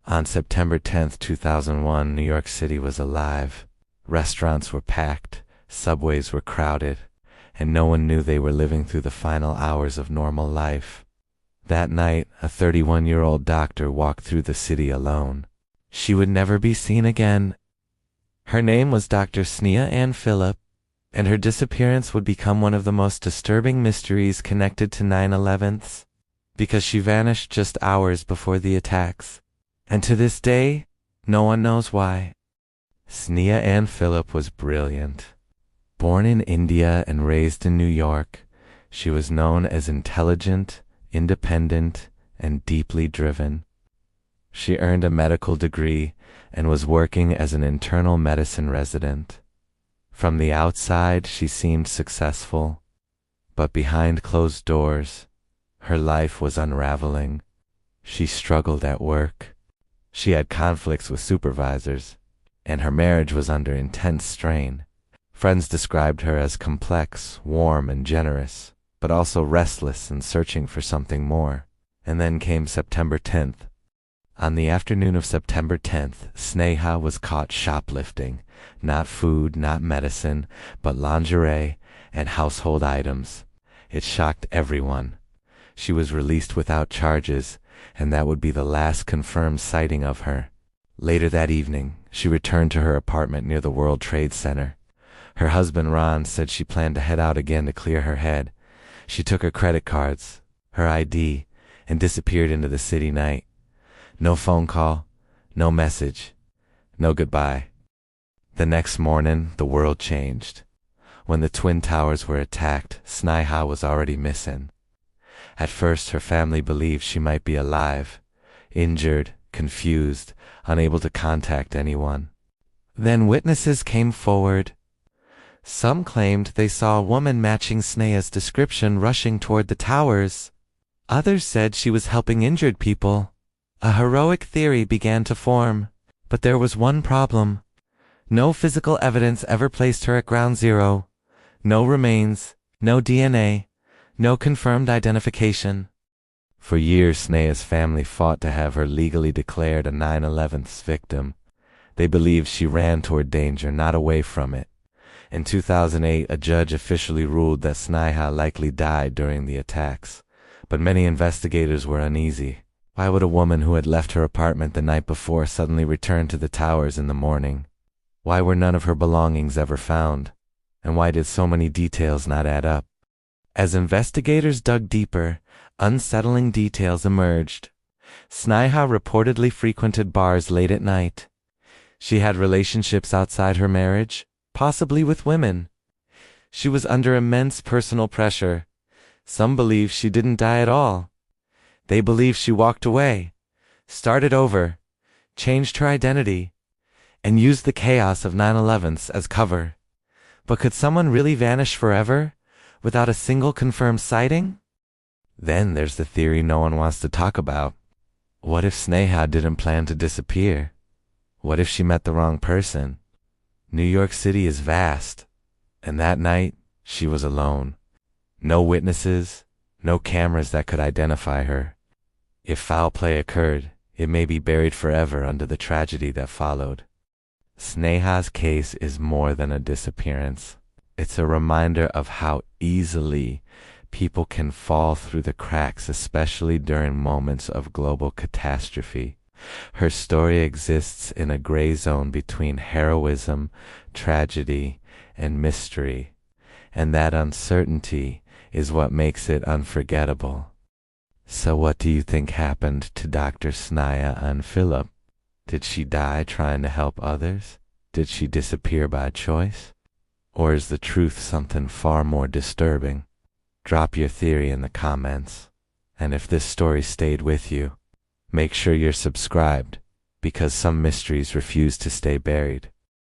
On September 10th, 2001, New York City was alive. Restaurants were packed, subways were crowded, and no one knew they were living through the final hours of normal life. That night, a 31-year-old doctor walked through the city alone. She would never be seen again. Her name was Dr. Sneha Anne Philip, and her disappearance would become one of the most disturbing mysteries connected to 9/11s, because she vanished just hours before the attacks. And to this day, no one knows why. Sneha Anne Philip was brilliant. Born in India and raised in New York, she was known as intelligent, independent, and deeply driven. She earned a medical degree and was working as an internal medicine resident. From the outside, she seemed successful, but behind closed doors, her life was unraveling. She struggled at work. She had conflicts with supervisors, and her marriage was under intense strain. Friends described her as complex, warm, and generous, but also restless and searching for something more. And then came September 10th. On the afternoon of September 10th, Sneha was caught shoplifting. Not food, not medicine, but lingerie and household items. It shocked everyone. She was released without charges, and that would be the last confirmed sighting of her. Later that evening, she returned to her apartment near the World Trade Center. Her husband Ron said she planned to head out again to clear her head. She took her credit cards, her ID, and disappeared into the city night. No phone call, no message, no goodbye. The next morning, the world changed. When the Twin Towers were attacked, Sneha was already missing. At first, her family believed she might be alive, injured, confused, unable to contact anyone. Then witnesses came forward. Some claimed they saw a woman matching Sneha's description rushing toward the towers. Others said she was helping injured people. A heroic theory began to form, but there was one problem. No physical evidence ever placed her at ground zero. No remains, no DNA, no confirmed identification. For years, Sneha's family fought to have her legally declared a 9/11's victim. They believed she ran toward danger, not away from it. In 2008, a judge officially ruled that Sneha likely died during the attacks, but many investigators were uneasy. Why would a woman who had left her apartment the night before suddenly return to the towers in the morning? Why were none of her belongings ever found? And why did so many details not add up? As investigators dug deeper, unsettling details emerged. Sneha reportedly frequented bars late at night. She had relationships outside her marriage, possibly with women. She was under immense personal pressure. Some believe she didn't die at all. They believe she walked away, started over, changed her identity, and used the chaos of 9/11s as cover. But could someone really vanish forever, without a single confirmed sighting? Then there's the theory no one wants to talk about. What if Sneha didn't plan to disappear? What if she met the wrong person? New York City is vast, and that night, she was alone. No witnesses, no cameras that could identify her. If foul play occurred, it may be buried forever under the tragedy that followed. Sneha's case is more than a disappearance. It's a reminder of how easily people can fall through the cracks, especially during moments of global catastrophe. Her story exists in a gray zone between heroism, tragedy, and mystery, and that uncertainty is what makes it unforgettable. So what do you think happened to Dr. Sneha Anne Philip? Did she die trying to help others? Did she disappear by choice? Or is the truth something far more disturbing? Drop your theory in the comments. And if this story stayed with you, make sure you're subscribed, because some mysteries refuse to stay buried.